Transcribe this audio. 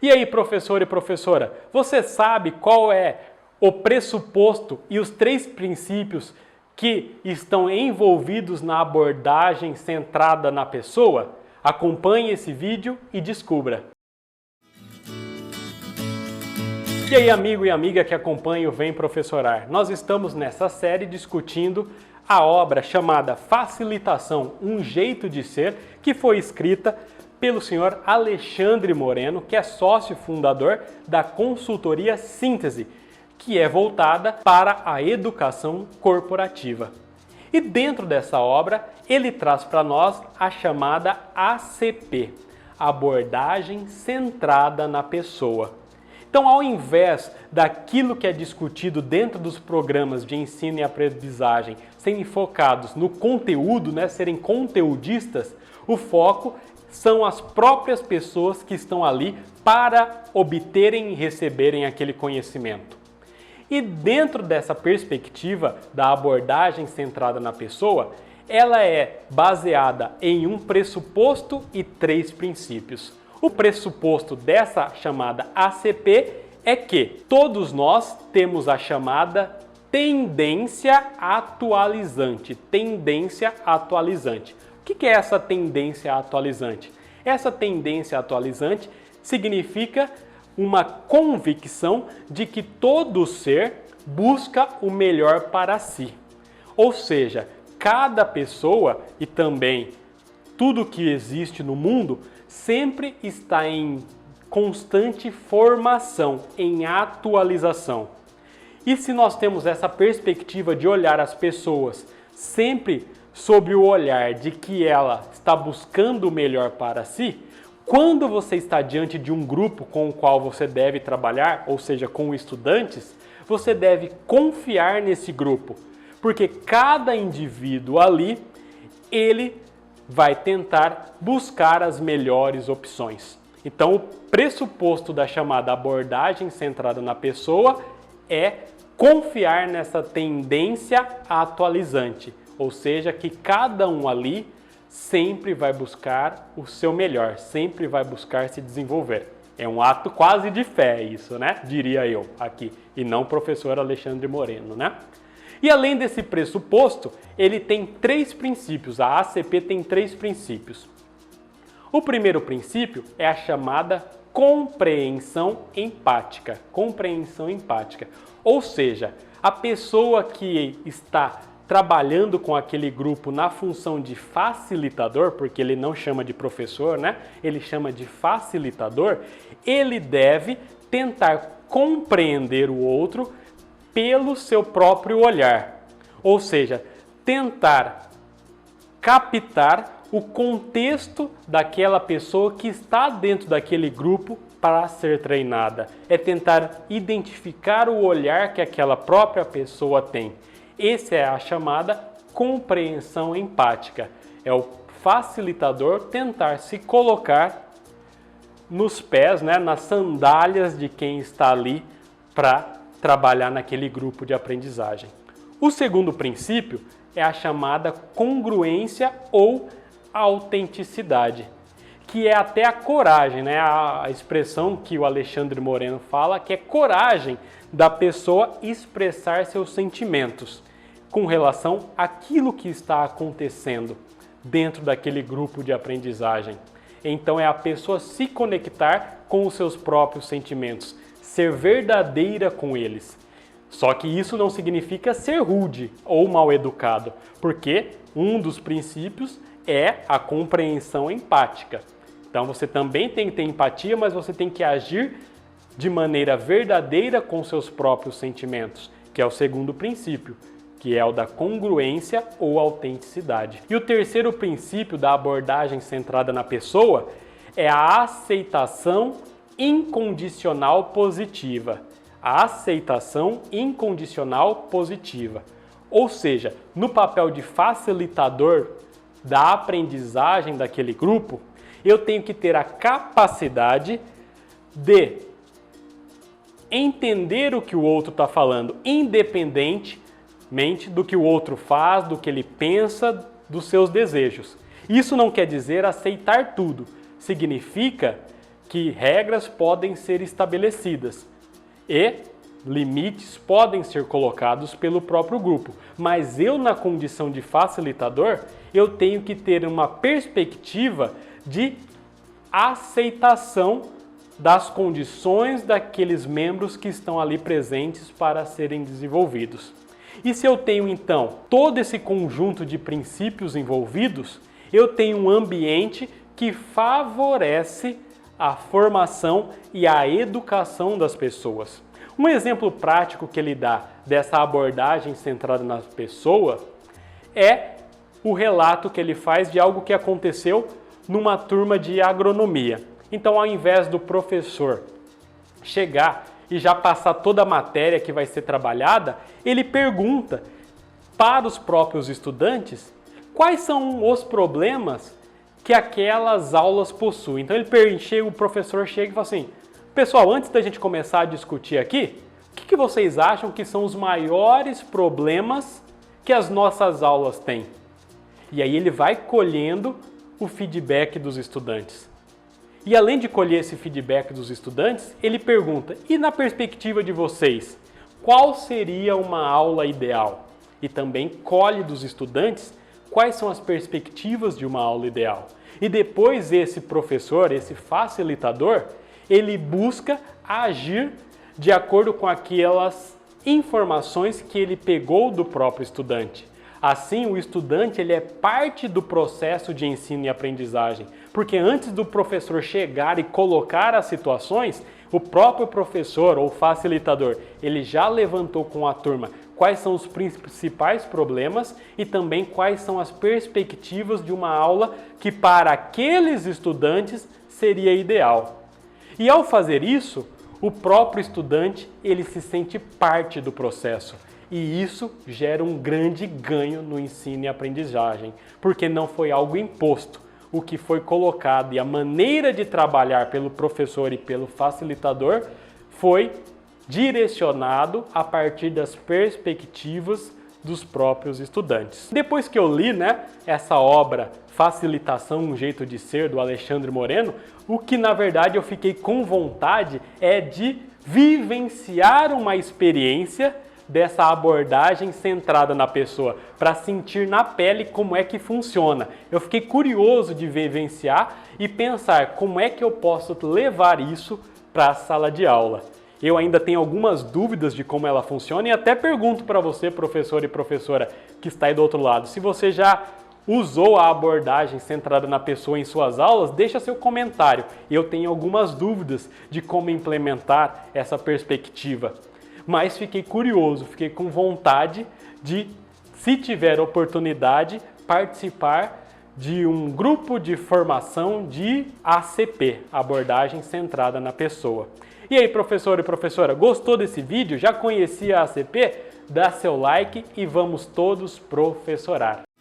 E aí, professor e professora, você sabe qual é o pressuposto e os 3 princípios que estão envolvidos na abordagem centrada na pessoa? Acompanhe esse vídeo e descubra. E aí, amigo e amiga que acompanha o Vem Professorar, nós estamos nessa série discutindo a obra chamada Facilitação, um jeito de ser, que foi escrita pelo senhor Alexandre Moreno, que é sócio fundador da consultoria Síntese, que é voltada para a educação corporativa. E dentro dessa obra, ele traz para nós a chamada ACP, abordagem centrada na pessoa. Então, ao invés daquilo que é discutido dentro dos programas de ensino e aprendizagem serem focados no conteúdo, serem conteudistas, o foco são as próprias pessoas que estão ali para obterem e receberem aquele conhecimento. E dentro dessa perspectiva da abordagem centrada na pessoa, ela é baseada em um pressuposto e 3 princípios. O pressuposto dessa chamada ACP é que todos nós temos a chamada tendência atualizante. Tendência atualizante. O que é essa tendência atualizante? Essa tendência atualizante significa uma convicção de que todo ser busca o melhor para si. Ou seja, cada pessoa e também tudo que existe no mundo sempre está em constante formação, em atualização. E se nós temos essa perspectiva de olhar as pessoas sempre sob o olhar de que ela está buscando o melhor para si, quando você está diante de um grupo com o qual você deve trabalhar, ou seja, com estudantes, você deve confiar nesse grupo, porque cada indivíduo ali, ele vai tentar buscar as melhores opções. Então, o pressuposto da chamada abordagem centrada na pessoa é confiar nessa tendência atualizante, ou seja, que cada um ali sempre vai buscar o seu melhor, sempre vai buscar se desenvolver. É um ato quase de fé isso, diria eu aqui, e não o professor Alexandre Moreno, E além desse pressuposto, ele tem 3 princípios, a ACP tem 3 princípios. O primeiro princípio é a chamada compreensão empática. Compreensão empática. Ou seja, a pessoa que está trabalhando com aquele grupo na função de facilitador, porque ele não chama de professor, ele chama de facilitador, ele deve tentar compreender o outro pelo seu próprio olhar, ou seja, tentar captar o contexto daquela pessoa que está dentro daquele grupo para ser treinada. É tentar identificar o olhar que aquela própria pessoa tem. Essa é a chamada compreensão empática. É o facilitador tentar se colocar nos pés, nas sandálias de quem está ali para trabalhar naquele grupo de aprendizagem. O segundo princípio é a chamada congruência ou autenticidade, que é até a coragem, a expressão que o Alexandre Moreno fala, que é coragem da pessoa expressar seus sentimentos com relação àquilo que está acontecendo dentro daquele grupo de aprendizagem. Então é a pessoa se conectar com os seus próprios sentimentos, ser verdadeira com eles. Só que isso não significa ser rude ou mal educado, porque um dos princípios é a compreensão empática. Então você também tem que ter empatia, mas você tem que agir de maneira verdadeira com seus próprios sentimentos, que é o segundo princípio, que é o da congruência ou autenticidade. E o terceiro princípio da abordagem centrada na pessoa é a aceitação incondicional positiva. A aceitação incondicional positiva. Ou seja, no papel de facilitador da aprendizagem daquele grupo, eu tenho que ter a capacidade de entender o que o outro está falando, independentemente do que o outro faz, do que ele pensa, dos seus desejos. Isso não quer dizer aceitar tudo. Significa que regras podem ser estabelecidas e limites podem ser colocados pelo próprio grupo, mas eu, na condição de facilitador, eu tenho que ter uma perspectiva de aceitação das condições daqueles membros que estão ali presentes para serem desenvolvidos. E se eu tenho então todo esse conjunto de princípios envolvidos, eu tenho um ambiente que favorece a formação e a educação das pessoas. Um exemplo prático que ele dá dessa abordagem centrada na pessoa é o relato que ele faz de algo que aconteceu numa turma de agronomia. Então, ao invés do professor chegar e já passar toda a matéria que vai ser trabalhada, ele pergunta para os próprios estudantes quais são os problemas que aquelas aulas possuem. Então, o professor chega e fala assim: pessoal, antes da gente começar a discutir aqui, o que vocês acham que são os maiores problemas que as nossas aulas têm? E aí ele vai colhendo o feedback dos estudantes. E além de colher esse feedback dos estudantes, ele pergunta: e na perspectiva de vocês, qual seria uma aula ideal? E também colhe dos estudantes quais são as perspectivas de uma aula ideal. E depois esse professor, esse facilitador, ele busca agir de acordo com aquelas informações que ele pegou do próprio estudante. Assim, o estudante ele é parte do processo de ensino e aprendizagem, porque antes do professor chegar e colocar as situações, o próprio professor ou facilitador, ele já levantou com a turma quais são os principais problemas e também quais são as perspectivas de uma aula que para aqueles estudantes seria ideal. E ao fazer isso, o próprio estudante ele se sente parte do processo. E isso gera um grande ganho no ensino e aprendizagem, porque não foi algo imposto. O que foi colocado e a maneira de trabalhar pelo professor e pelo facilitador foi direcionado a partir das perspectivas dos próprios estudantes. Depois que eu li, essa obra Facilitação, um jeito de ser, do Alexandre Moreno, o que na verdade eu fiquei com vontade é de vivenciar uma experiência dessa abordagem centrada na pessoa, para sentir na pele como é que funciona. Eu fiquei curioso de vivenciar e pensar como é que eu posso levar isso para a sala de aula. Eu ainda tenho algumas dúvidas de como ela funciona e até pergunto para você, professor e professora que está aí do outro lado, se você já usou a abordagem centrada na pessoa em suas aulas, deixa seu comentário. Eu tenho algumas dúvidas de como implementar essa perspectiva. Mas fiquei curioso, fiquei com vontade de, se tiver oportunidade, participar de um grupo de formação de ACP, abordagem centrada na pessoa. E aí, professor e professora, gostou desse vídeo? Já conhecia a ACP? Dá seu like e vamos todos professorar!